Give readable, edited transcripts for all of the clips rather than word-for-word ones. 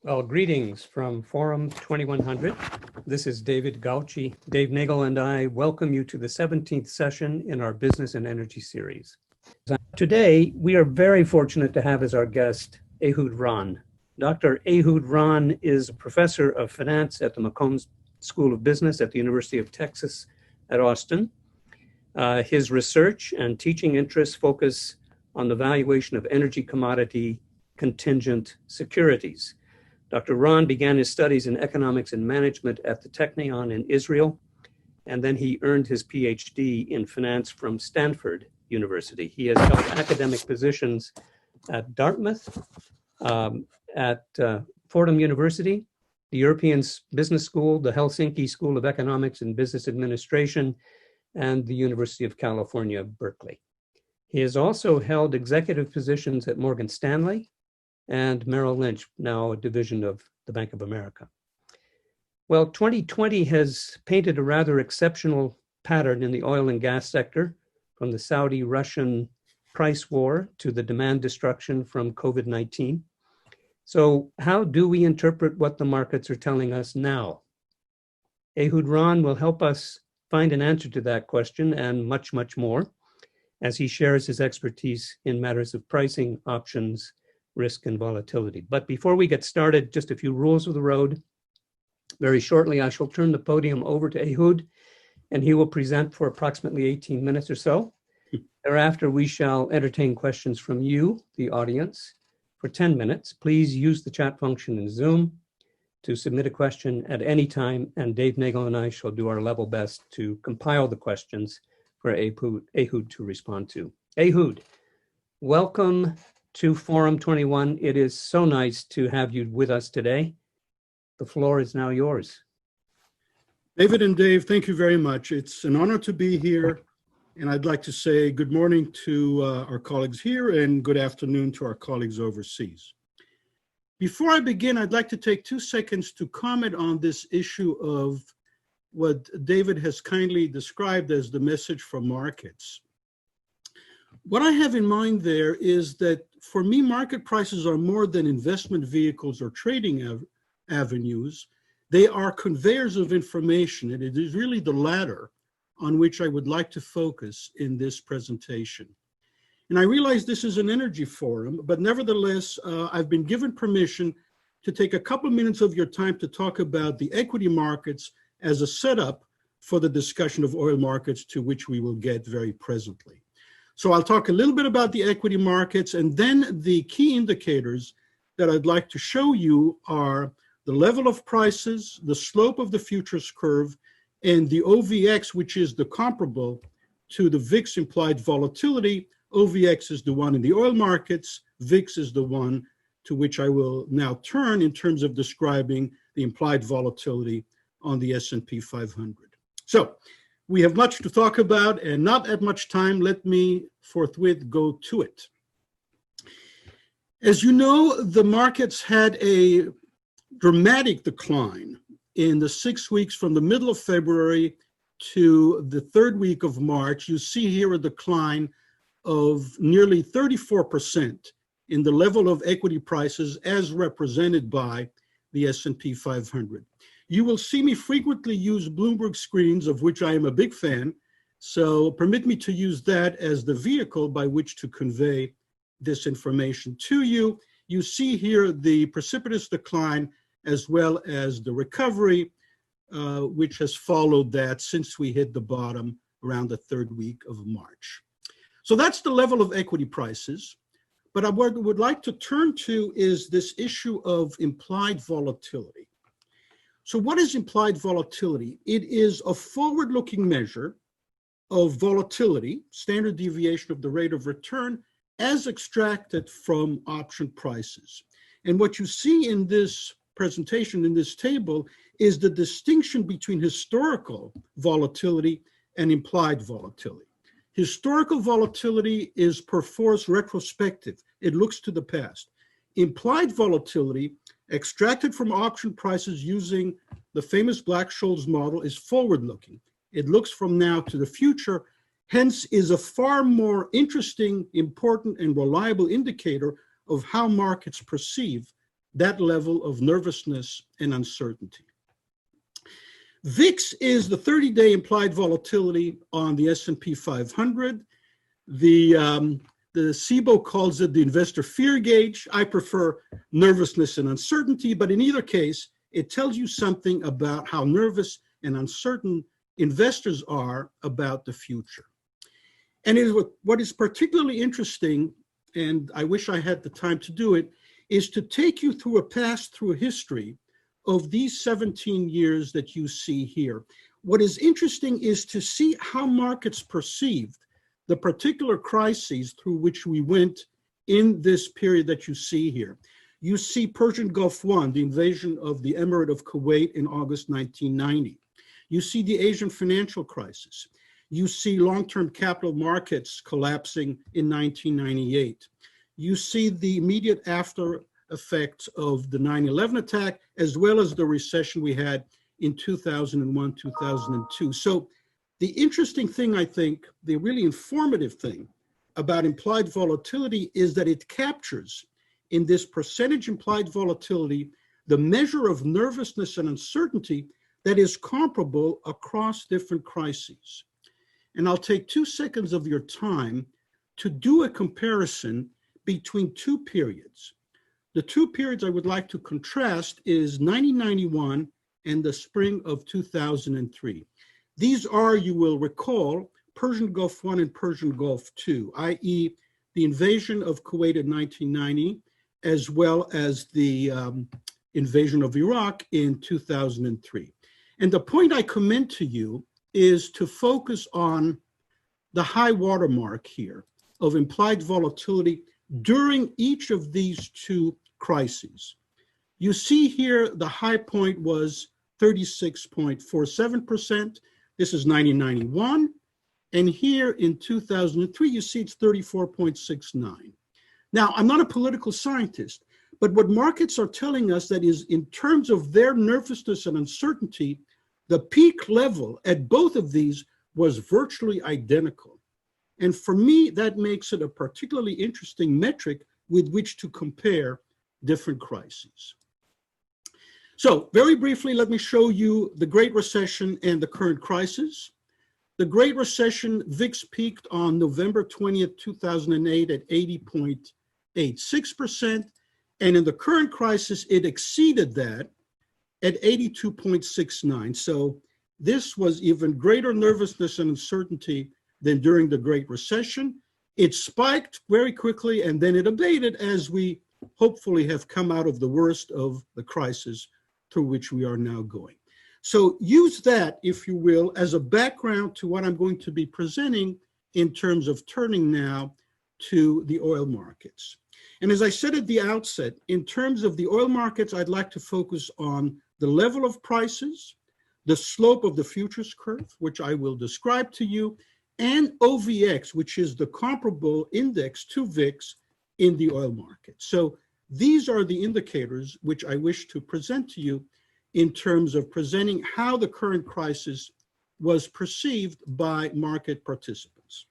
Well, greetings from Forum 2100. This is David Gauci. Dave Nagel and I welcome you to the 17th session in our Business and Energy series. Today, we are very fortunate to have as our guest Ehud Ronn. Dr. Ehud Ronn is a professor of finance at the McCombs School of Business at the University of Texas at Austin. His research and teaching interests focus on the valuation of energy commodity contingent securities. Dr. Ronn began his studies in economics and management at the Technion in Israel, and then he earned his PhD in finance from Stanford University. He has held academic positions at Dartmouth, at Fordham University, the European Business School, the Helsinki School of Economics and Business Administration, and the University of California, Berkeley. He has also held executive positions at Morgan Stanley and Merrill Lynch, now a division of the Bank of America. Well, 2020 has painted a rather exceptional pattern in the oil and gas sector, from the Saudi-Russian price war to the demand destruction from COVID-19. So how do we interpret what the markets are telling us now? Ehud Ronn will help us find an answer to that question and much, much more as he shares his expertise in matters of pricing, options, risk, and volatility. But before we get started, just a few rules of the road. Very shortly, I shall turn the podium over to Ehud, and he will present for approximately 18 minutes or so. Thereafter, we shall entertain questions from you, the audience, for 10 minutes. Please use the chat function in Zoom to submit a question at any time, and Dave Nagel and I shall do our level best to compile the questions for Ehud to respond to. Ehud, welcome to Forum 21. It is so nice to have you with us today. The floor is now yours. David and Dave, thank you very much. It's an honor to be here. And I'd like to say good morning to our colleagues here and good afternoon to our colleagues overseas. Before I begin, I'd like to take 2 seconds to comment on this issue of what David has kindly described as the message from markets. What I have in mind there is that for me, market prices are more than investment vehicles or trading avenues. They are conveyors of information, and it is really the latter on which I would like to focus in this presentation. And I realize this is an energy forum, but nevertheless, I've been given permission to take a couple minutes of your time to talk about the equity markets as a setup for the discussion of oil markets, to which we will get very presently. So I'll talk a little bit about the equity markets, and then the key indicators that I'd like to show you are the level of prices, the slope of the futures curve, and the OVX, which is the comparable to the VIX implied volatility. OVX is the one in the oil markets. VIX is the one to which I will now turn in terms of describing the implied volatility on the S&P 500. So we have much to talk about and not at much time. Let me forthwith go to it. As you know, the markets had a dramatic decline in the 6 weeks from the middle of February to the 3rd week of March. You see here a decline of nearly 34% in the level of equity prices as represented by the S&P 500. You will see me frequently use Bloomberg screens, of which I am a big fan, so permit me to use that as the vehicle by which to convey this information to you. You see here the precipitous decline as well as the recovery, which has followed that since we hit the bottom around the 3rd week of March. So that's the level of equity prices. But what I would like to turn to is this issue of implied volatility. So what is implied volatility? It is a forward-looking measure of volatility, standard deviation of the rate of return, as extracted from option prices. And what you see in this presentation, in this table, is the distinction between historical volatility and implied volatility. Historical volatility is perforce retrospective. It looks to the past. Implied volatility, extracted from option prices using the famous Black-Scholes model, is forward-looking. It looks from now to the future, hence is a far more interesting, important, and reliable indicator of how markets perceive that level of nervousness and uncertainty. VIX is the 30-day implied volatility on the S&P 500. The SIBO calls it the investor fear gauge. I prefer nervousness and uncertainty, but in either case, it tells you something about how nervous and uncertain investors are about the future. And what is particularly interesting, and I wish I had the time to do it, is to take you through a history of these 17 years that you see here. What is interesting is to see how markets perceived the particular crises through which we went in this period that you see here. You see Persian Gulf I, the invasion of the Emirate of Kuwait in August 1990. You see the Asian financial crisis. You see long-term capital markets collapsing in 1998. You see the immediate after effects of the 9/11 attack, as well as the recession we had in 2001, 2002. So the interesting thing, I think, the really informative thing about implied volatility is that it captures in this percentage implied volatility the measure of nervousness and uncertainty that is comparable across different crises. And I'll take 2 seconds of your time to do a comparison between two periods. The two periods I would like to contrast is 1991 and the spring of 2003. These are, you will recall, Persian Gulf I and Persian Gulf II, i.e. the invasion of Kuwait in 1990, as well as the invasion of Iraq in 2003. And the point I commend to you is to focus on the high watermark here of implied volatility during each of these two crises. You see here the high point was 36.47%. This is 1991. And here in 2003, you see it's 34.69. Now, I'm not a political scientist, but what markets are telling us that is in terms of their nervousness and uncertainty, the peak level at both of these was virtually identical. And for me, that makes it a particularly interesting metric with which to compare different crises. So very briefly, let me show you the Great Recession and the current crisis. The Great Recession, VIX peaked on November 20th, 2008 at 80.86%. And in the current crisis, it exceeded that at 82.69. So this was even greater nervousness and uncertainty than during the Great Recession. It spiked very quickly and then it abated as we hopefully have come out of the worst of the crisis through which we are now going. So use that, if you will, as a background to what I'm going to be presenting in terms of turning now to the oil markets. And as I said at the outset, in terms of the oil markets, I'd like to focus on the level of prices, the slope of the futures curve, which I will describe to you, and OVX, which is the comparable index to VIX in the oil market. So these are the indicators which I wish to present to you in terms of presenting how the current crisis was perceived by market participants.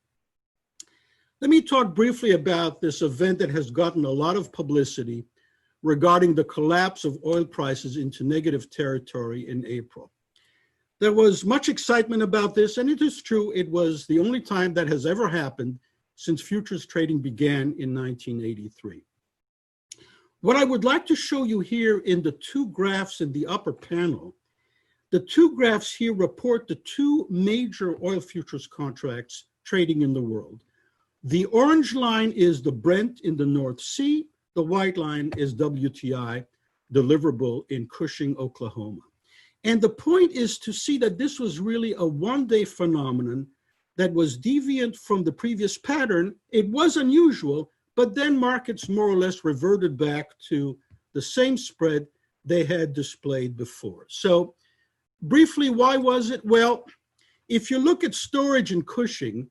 Let me talk briefly about this event that has gotten a lot of publicity regarding the collapse of oil prices into negative territory in April. There was much excitement about this, and it is true, it was the only time that has ever happened since futures trading began in 1983. What I would like to show you here in the two graphs in the upper panel, the two graphs here report the two major oil futures contracts trading in the world. The orange line is the Brent in the North Sea. The white line is WTI, deliverable in Cushing, Oklahoma. And the point is to see that this was really a one-day phenomenon that was deviant from the previous pattern. It was unusual, but then markets more or less reverted back to the same spread they had displayed before. So briefly, why was it? Well, if you look at storage in Cushing,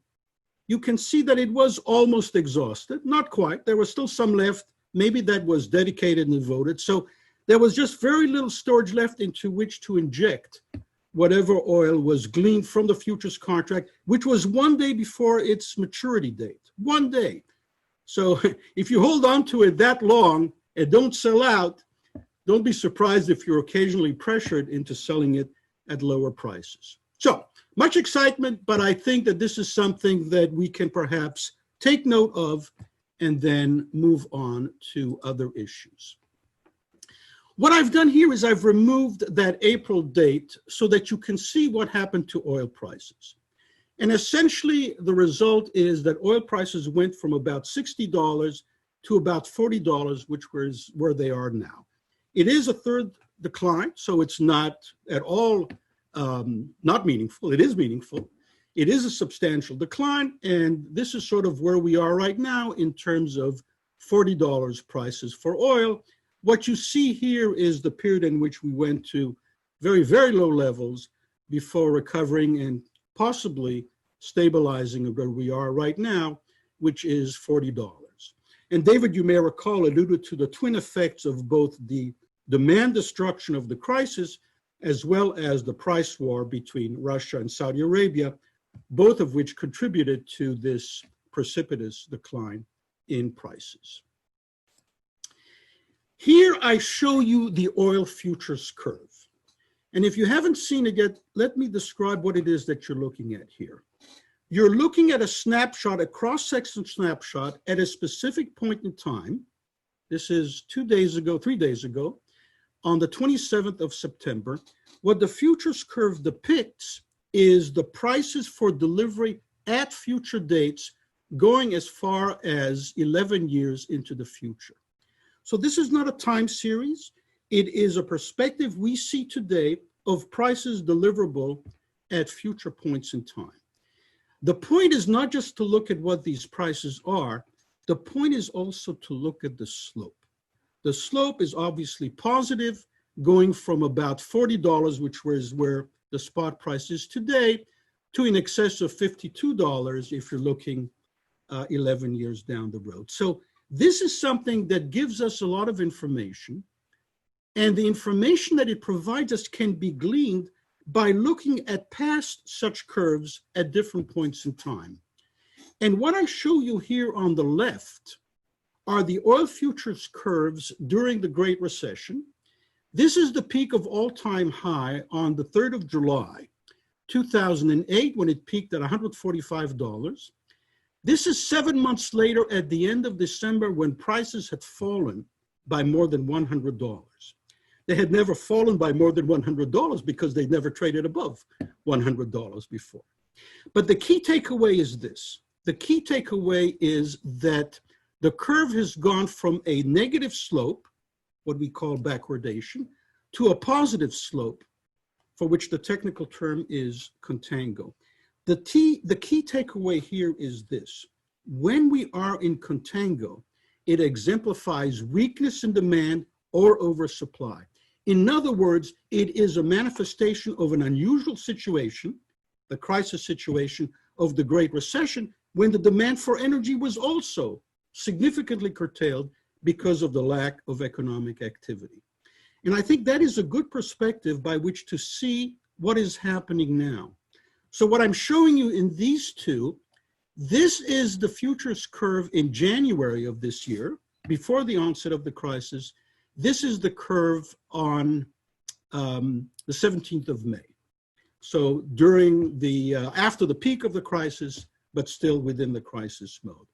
you can see that it was almost exhausted. Not quite. There was still some left. Maybe that was dedicated and devoted. So there was just very little storage left into which to inject whatever oil was gleaned from the futures contract, which was one day before its maturity date. One day. So if you hold on to it that long and don't sell out, don't be surprised if you're occasionally pressured into selling it at lower prices. So much excitement, but I think that this is something that we can perhaps take note of and then move on to other issues. What I've done here is I've removed that April date so that you can see what happened to oil prices. And essentially, the result is that oil prices went from about $60 to about $40, which was where they are now. It is a third decline, so it's not at all not meaningful. It is meaningful. It is a substantial decline, and this is sort of where we are right now in terms of $40 prices for oil. What you see here is the period in which we went to very, very low levels before recovering and possibly stabilizing where we are right now, which is $40. And David, you may recall, alluded to the twin effects of both the demand destruction of the crisis as well as the price war between Russia and Saudi Arabia, both of which contributed to this precipitous decline in prices. Here I show you the oil futures curve. And if you haven't seen it yet, let me describe what it is that you're looking at here. You're looking at a snapshot, a cross-section snapshot at a specific point in time. This is 3 days ago, on the 27th of September. What the futures curve depicts is the prices for delivery at future dates going as far as 11 years into the future. So this is not a time series. It is a perspective we see today of prices deliverable at future points in time. The point is not just to look at what these prices are. The point is also to look at the slope. The slope is obviously positive, going from about $40, which was where the spot price is today, to in excess of $52 if you're looking 11 years down the road. So this is something that gives us a lot of information, and the information that it provides us can be gleaned by looking at past such curves at different points in time. And what I show you here on the left are the oil futures curves during the Great Recession. This is the peak of all-time high on the 3rd of July, 2008, when it peaked at $145. This is 7 months later at the end of December when prices had fallen by more than $100. They had never fallen by more than $100 because they'd never traded above $100 before. But the key takeaway is this. The key takeaway is that the curve has gone from a negative slope, what we call backwardation, to a positive slope, for which the technical term is contango. The key takeaway here is this. When we are in contango, it exemplifies weakness in demand or oversupply. In other words, it is a manifestation of an unusual situation, the crisis situation of the Great Recession, when the demand for energy was also significantly curtailed because of the lack of economic activity. And I think that is a good perspective by which to see what is happening now. So what I'm showing you in these two, this is the futures curve in January of this year, before the onset of the crisis. This is the curve on the 17th of May. So during the, after the peak of the crisis, but still within the crisis mode.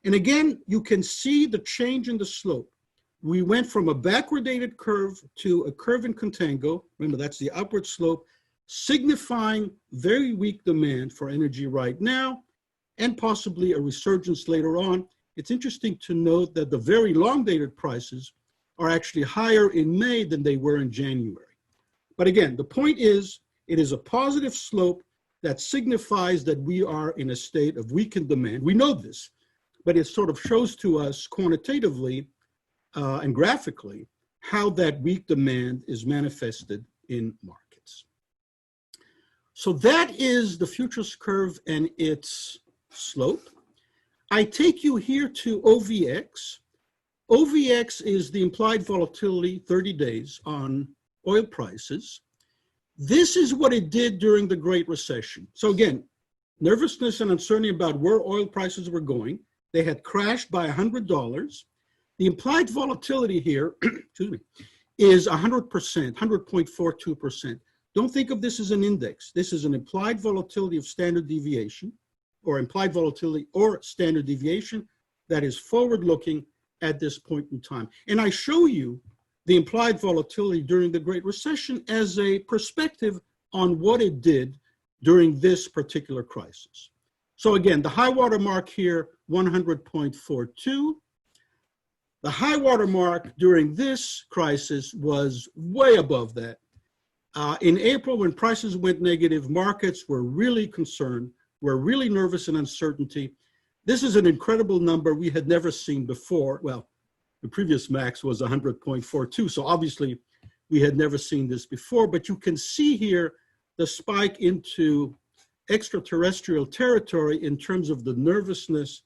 And again, you can see the change in the slope. We went from a backwardated curve to a curve in contango. Remember, that's the upward slope, signifying very weak demand for energy right now, and possibly a resurgence later on. It's interesting to note that the very long-dated prices are actually higher in May than they were in January. But again, the point is, it is a positive slope that signifies that we are in a state of weakened demand. We know this, but it sort of shows to us quantitatively and graphically how that weak demand is manifested in markets. So that is the futures curve and its slope. I take you here to OVX. OVX is the implied volatility 30 days on oil prices. This is what it did during the Great Recession. So again, nervousness and uncertainty about where oil prices were going. They had crashed by $100. The implied volatility here, excuse me, is 100%, 100.42%. Don't think of this as an index. This is an implied volatility of standard deviation, or implied volatility or standard deviation that is forward-looking at this point in time. And I show you the implied volatility during the Great Recession as a perspective on what it did during this particular crisis. So again, the high water mark here, 100.42. The high water mark during this crisis was way above that. In April, when prices went negative, markets were really concerned, were really nervous and uncertainty. This is an incredible number we had never seen before. Well, the previous max was 100.42, so obviously we had never seen this before, but you can see here the spike into extraterrestrial territory in terms of the nervousness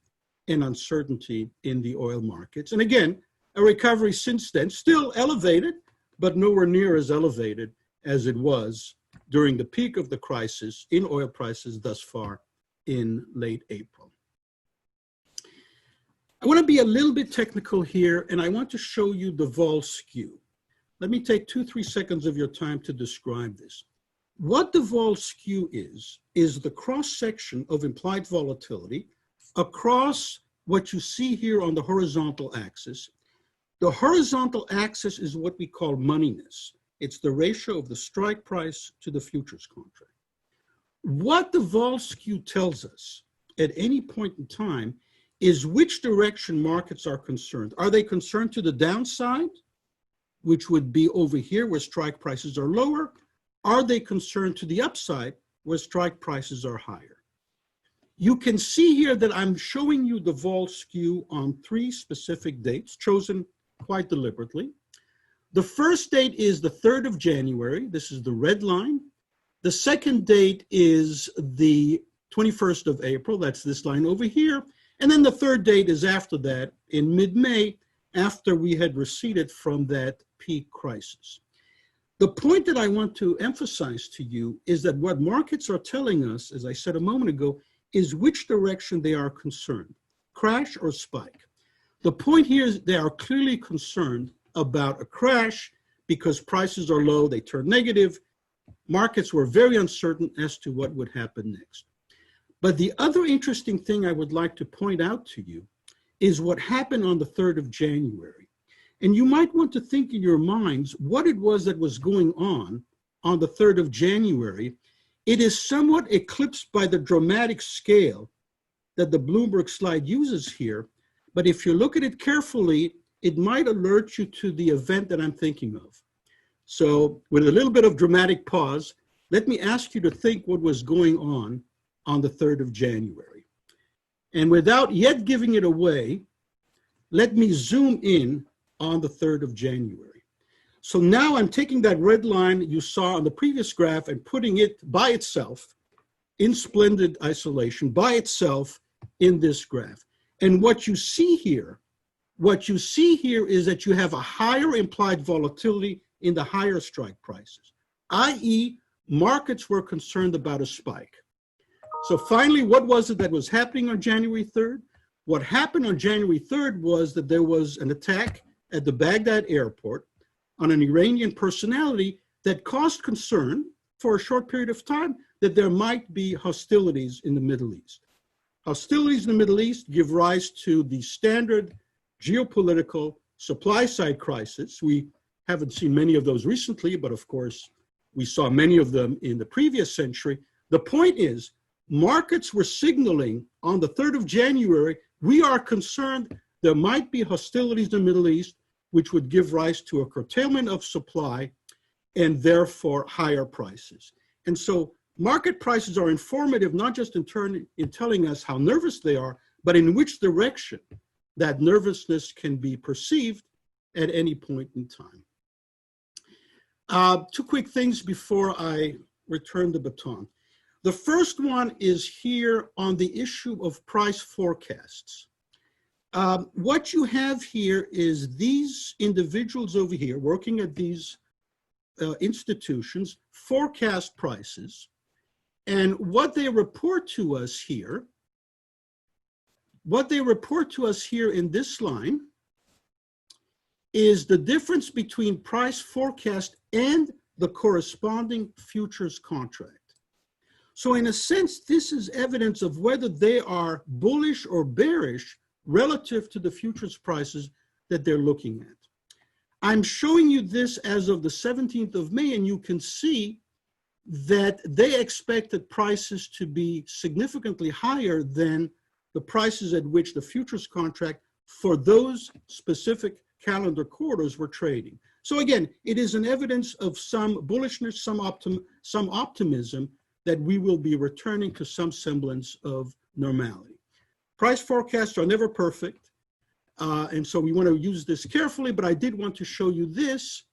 and uncertainty in the oil markets. And again, a recovery since then, still elevated, but nowhere near as elevated as it was during the peak of the crisis in oil prices thus far in late April. I want to be a little bit technical here, and I want to show you the vol skew. Let me take 2-3 seconds of your time to describe this. What the vol skew is the cross-section of implied volatility across what you see here on the horizontal axis. The horizontal axis is what we call moneyness. It's the ratio of the strike price to the futures contract. What the vol skew tells us at any point in time is which direction markets are concerned. Are they concerned to the downside, which would be over here where strike prices are lower? Are they concerned to the upside where strike prices are higher? You can see here that I'm showing you the vol skew on 3 specific dates chosen quite deliberately. The first date is the 3rd of January. This is the red line. The second date is the 21st of April. That's this line over here. And then the third date is after that, in mid-May, after we had receded from that peak crisis. The point that I want to emphasize to you is that what markets are telling us, as I said a moment ago, is which direction they are concerned, crash or spike. The point here is they are clearly concerned about a crash because prices are low, they turn negative. Markets were very uncertain as to what would happen next. But the other interesting thing I would like to point out to you is what happened on the 3rd of January. And you might want to think in your minds what it was that was going on the 3rd of January. It is somewhat eclipsed by the dramatic scale that the Bloomberg slide uses here. But if you look at it carefully, it might alert you to the event that I'm thinking of. So with a little bit of dramatic pause, let me ask you to think what was going on the 3rd of January. And without yet giving it away, let me zoom in on the 3rd of January. So now I'm taking that red line you saw on the previous graph and putting it by itself in splendid isolation, by itself in this graph. And what you see here is that you have a higher implied volatility in the higher strike prices, i.e. markets were concerned about a spike. So finally, what was it that was happening on January 3rd? What happened on January 3rd was that there was an attack at the Baghdad airport on an Iranian personality that caused concern for a short period of time that there might be hostilities in the Middle East. Hostilities in the Middle East give rise to the standard geopolitical supply-side crisis. We haven't seen many of those recently, but of course, we saw many of them in the previous century. The point is, markets were signaling on the 3rd of January, we are concerned there might be hostilities in the Middle East, which would give rise to a curtailment of supply and therefore higher prices. And so market prices are informative, not just in telling us how nervous they are, but in which direction that nervousness can be perceived at any point in time. 2 quick things before I return the baton. The first one is here on the issue of price forecasts. What you have here is these individuals over here working at these institutions forecast prices, and what they report to us here in this line is the difference between price forecast and the corresponding futures contract. So in a sense, this is evidence of whether they are bullish or bearish relative to the futures prices that they're looking at. I'm showing you this as of the 17th of May, and you can see that they expected prices to be significantly higher than the prices at which the futures contract for those specific calendar quarters were trading. So again, it is an evidence of some bullishness, some optimism that we will be returning to some semblance of normality. Price forecasts are never perfect, and so we want to use this carefully, but I did want to show you this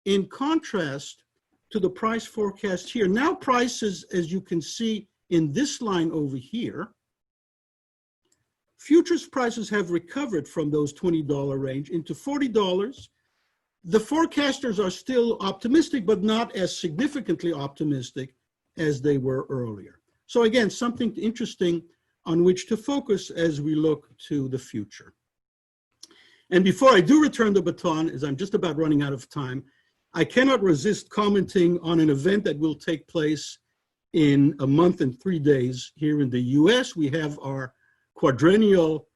in contrast to the price forecast here. Now prices, as you can see in this line over here, futures prices have recovered from those $20 range into $40. The forecasters are still optimistic, but not as significantly optimistic as they were earlier. So again, something interesting on which to focus as we look to the future. And before I do return the baton, as I'm just about running out of time, I cannot resist commenting on an event that will take place in a month and 3 days here in the US. We have our quadrennial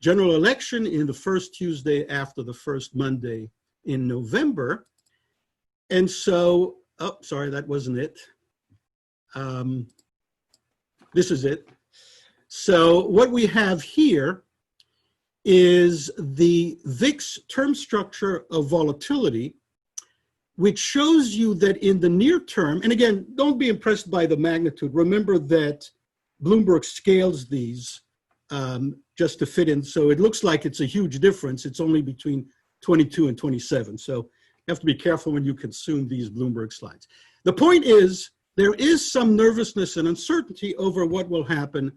general election in the first Tuesday after the first Monday in November. And so, oh, sorry, that wasn't it. This is it. So what we have here is the VIX term structure of volatility, which shows you that in the near term, and again, don't be impressed by the magnitude. Remember that Bloomberg scales these just to fit in. So it looks like it's a huge difference. It's only between 22 and 27. So you have to be careful when you consume these Bloomberg slides. The point is, there is some nervousness and uncertainty over what will happen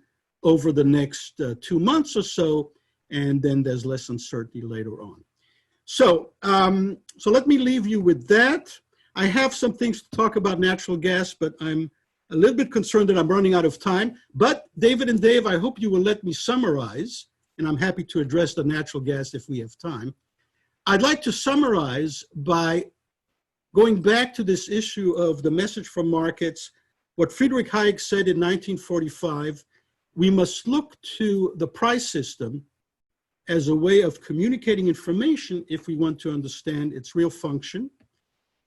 over the next 2 months or so, and then there's less uncertainty later on. So, so let me leave you with that. I have some things to talk about natural gas, but I'm a little bit concerned that I'm running out of time. But David and Dave, I hope you will let me summarize, and I'm happy to address the natural gas if we have time. I'd like to summarize by going back to this issue of the message from markets, what Friedrich Hayek said in 1945, we must look to the price system as a way of communicating information if we want to understand its real function.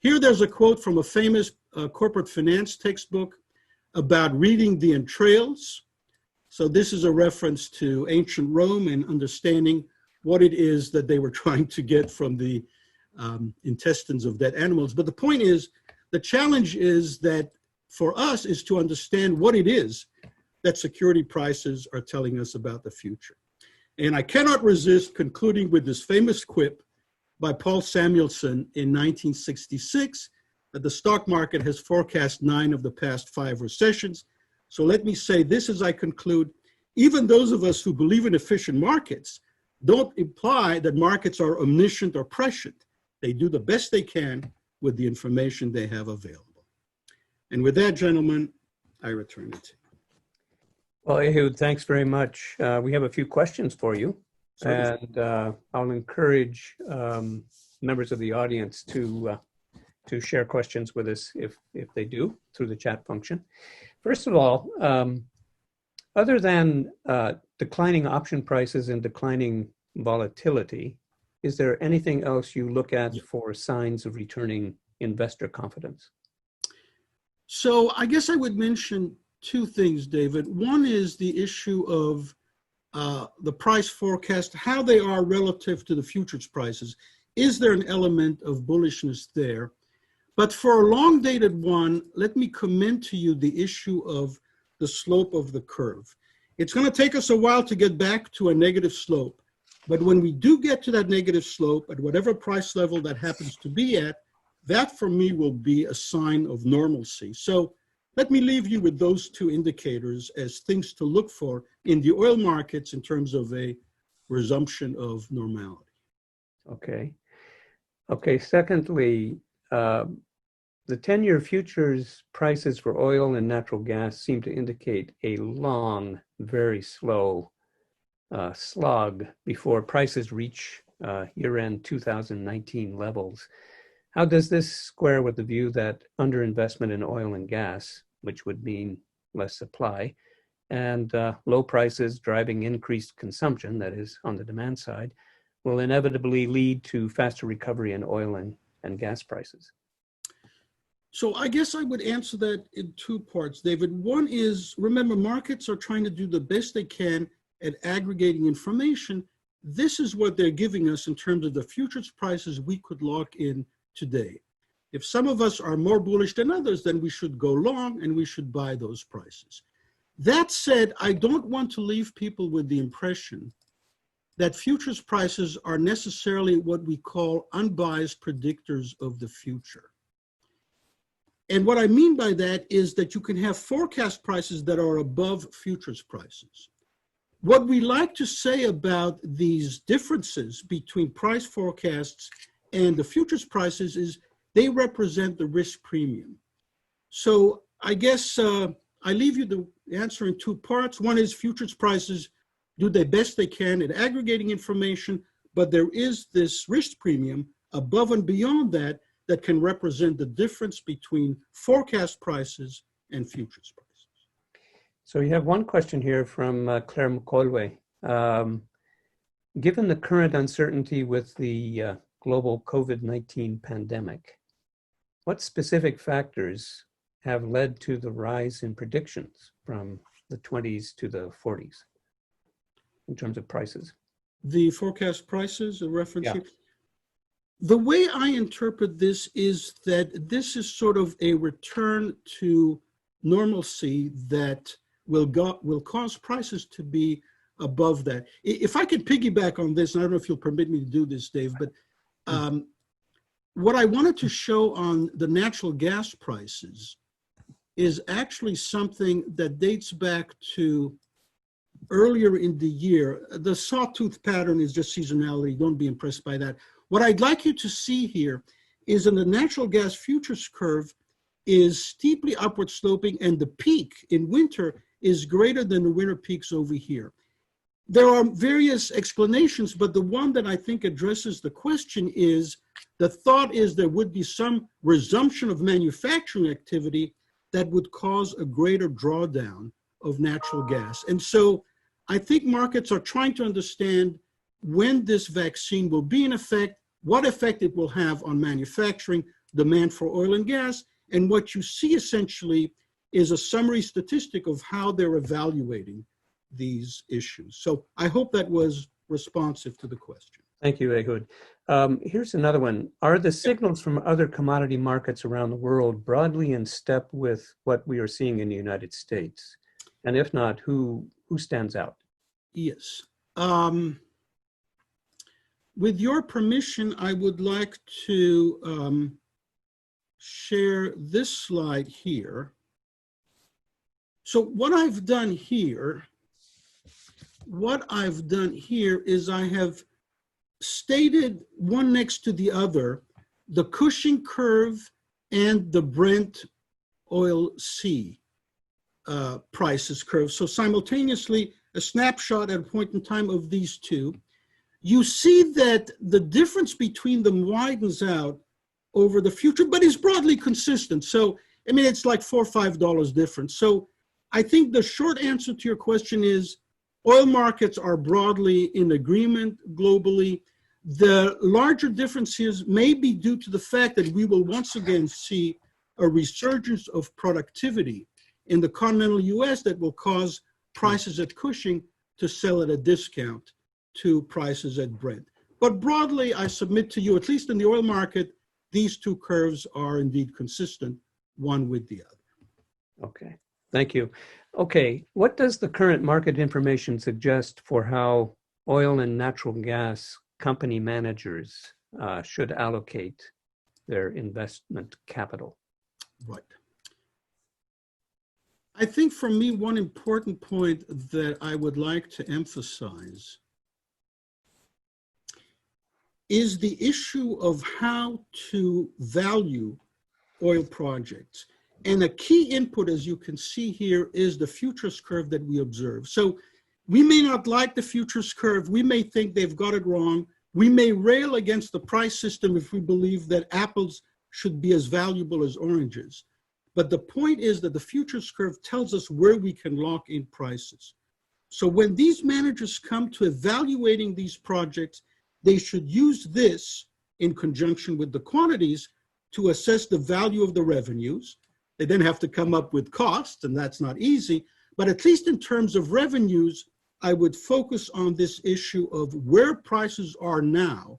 Here there's a quote from a famous corporate finance textbook about reading the entrails. So this is a reference to ancient Rome and understanding what it is that they were trying to get from the intestines of dead animals. But the point is, the challenge is that for us is to understand what it is that security prices are telling us about the future. And I cannot resist concluding with this famous quip by Paul Samuelson in 1966, that the stock market has forecast 9 of the past 5 recessions. So let me say this as I conclude: even those of us who believe in efficient markets don't imply that markets are omniscient or prescient. They do the best they can with the information they have available. And with that, gentlemen, I return it to you. Well, Ehud, thanks very much. We have a few questions for you, Certainly. and I'll encourage members of the audience to share questions with us if they do through the chat function. First of all, other than declining option prices and declining volatility, is there anything else you look at for signs of returning investor confidence? So I guess I would mention 2 things, David. One is the issue of the price forecast, how they are relative to the futures prices. Is there an element of bullishness there? But for a long-dated one, let me commend to you the issue of the slope of the curve. It's going to take us a while to get back to a negative slope. But when we do get to that negative slope, at whatever price level that happens to be at, that for me will be a sign of normalcy. So let me leave you with those 2 indicators as things to look for in the oil markets in terms of a resumption of normality. Okay. Okay. Secondly, the 10-year futures prices for oil and natural gas seem to indicate a long, very slow slog before prices reach year-end 2019 levels. How does this square with the view that underinvestment in oil and gas, which would mean less supply, and low prices driving increased consumption, that is on the demand side, will inevitably lead to faster recovery in oil and gas prices? So I guess I would answer that in two parts, David. One is, remember, markets are trying to do the best they can at aggregating information. This is what they're giving us in terms of the futures prices we could lock in today. If some of us are more bullish than others, then we should go long and we should buy those prices. That said, I don't want to leave people with the impression that futures prices are necessarily what we call unbiased predictors of the future. And what I mean by that is that you can have forecast prices that are above futures prices. What we like to say about these differences between price forecasts and the futures prices is they represent the risk premium. So I guess I leave you the answer in two parts. One is futures prices do the best they can at aggregating information, but there is this risk premium above and beyond that that can represent the difference between forecast prices and futures prices. So you have one question here from Claire McColway. Given the current uncertainty with the global COVID-19 pandemic, what specific factors have led to the rise in predictions from the 20s to the 40s in terms of prices? The forecast prices, a reference Yeah. here. The way I interpret this is that this is sort of a return to normalcy that will cause prices to be above that. If I could piggyback on this, and I don't know if you'll permit me to do this, Dave, but what I wanted to show on the natural gas prices is actually something that dates back to earlier in the year. The sawtooth pattern is just seasonality. Don't be impressed by that. What I'd like you to see here is in the natural gas futures curve is steeply upward sloping, and the peak in winter is greater than the winter peaks over here. There are various explanations, but the one that I think addresses the question is, the thought is there would be some resumption of manufacturing activity that would cause a greater drawdown of natural gas. And so I think markets are trying to understand when this vaccine will be in effect, what effect it will have on manufacturing, demand for oil and gas, and what you see essentially is a summary statistic of how they're evaluating these issues. So I hope that was responsive to the question. Thank you, Ehud. Here's another one. Are the signals from other commodity markets around the world broadly in step with what we are seeing in the United States? And if not, who stands out? Yes. With your permission, I would like to share this slide here. So what I've done here is I have stated one next to the other the Cushing curve and the Brent oil C prices curve. So simultaneously, a snapshot at a point in time of these two. You see that the difference between them widens out over the future, but is broadly consistent. So, I mean, it's like $4 or $5 difference. So I think the short answer to your question is oil markets are broadly in agreement globally. The larger differences may be due to the fact that we will once again see a resurgence of productivity in the continental US that will cause prices at Cushing to sell at a discount to prices at Brent. But broadly, I submit to you, at least in the oil market, these two curves are indeed consistent, one with the other. Okay, thank you. Okay, what does the current market information suggest for how oil and natural gas company managers should allocate their investment capital? Right. I think for me, one important point that I would like to emphasize is the issue of how to value oil projects. And a key input, as you can see here, is the futures curve that we observe. So we may not like the futures curve. We may think they've got it wrong. We may rail against the price system if we believe that apples should be as valuable as oranges. But the point is that the futures curve tells us where we can lock in prices. So when these managers come to evaluating these projects, they should use this in conjunction with the quantities to assess the value of the revenues. They then have to come up with costs, and that's not easy. But at least in terms of revenues, I would focus on this issue of where prices are now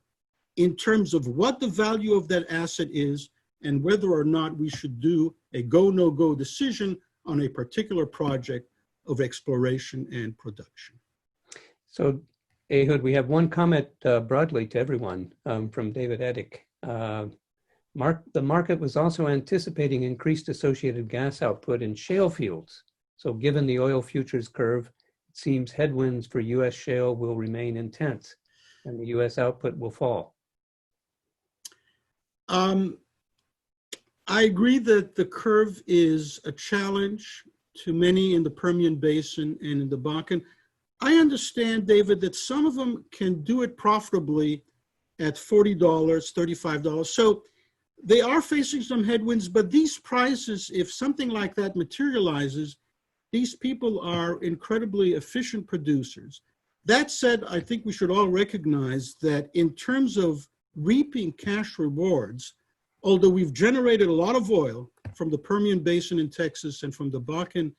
in terms of what the value of that asset is and whether or not we should do a go, no-go decision on a particular project of exploration and production. So, Ehud, we have one comment broadly to everyone from David Edick. The market was also anticipating increased associated gas output in shale fields. So given the oil futures curve, it seems headwinds for U.S. shale will remain intense and the U.S. output will fall. I agree that the curve is a challenge to many in the Permian Basin and in the Bakken. I understand, David, that some of them can do it profitably at $40, $35. So they are facing some headwinds, but these prices, if something like that materializes, these people are incredibly efficient producers. That said, I think we should all recognize that in terms of reaping cash rewards, although we've generated a lot of oil from the Permian Basin in Texas and from the Bakken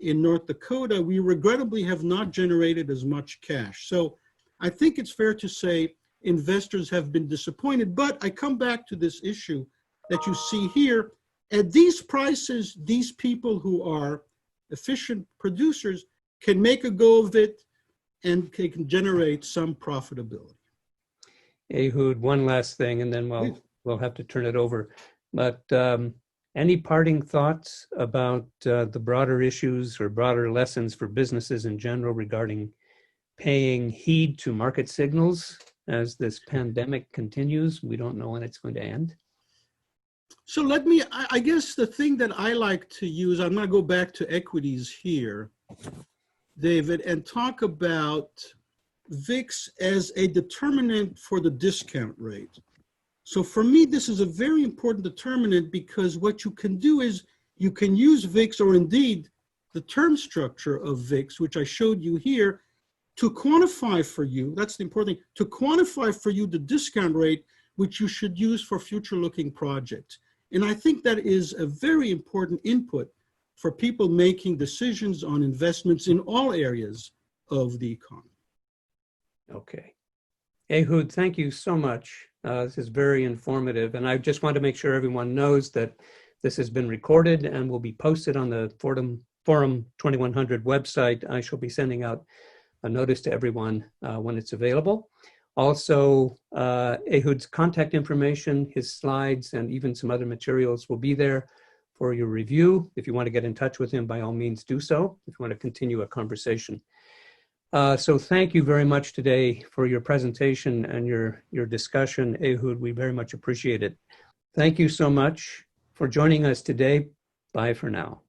in North Dakota, we regrettably have not generated as much cash. So I think it's fair to say investors have been disappointed, but I come back to this issue that you see here. At these prices, these people who are efficient producers can make a go of it and can generate some profitability. Ehud, one last thing, and then we'll have to turn it over. But any parting thoughts about the broader issues or broader lessons for businesses in general regarding paying heed to market signals as this pandemic continues? We don't know when it's going to end. So I guess the thing that I like to use, I'm going to go back to equities here, David, and talk about VIX as a determinant for the discount rate. So for me, this is a very important determinant because what you can do is you can use VIX, or indeed the term structure of VIX, which I showed you here, to quantify for you, that's the important thing, to quantify for you the discount rate which you should use for future-looking projects. And I think that is a very important input for people making decisions on investments in all areas of the economy. Okay. Ehud, thank you so much. This is very informative. And I just want to make sure everyone knows that this has been recorded and will be posted on the Forum 2100 website. I shall be sending out a notice to everyone when it's available. Also, Ehud's contact information, his slides, and even some other materials will be there for your review. If you want to get in touch with him, by all means do so, if you want to continue a conversation. So thank you very much today for your presentation and your discussion, Ehud. We very much appreciate it. Thank you so much for joining us today. Bye for now.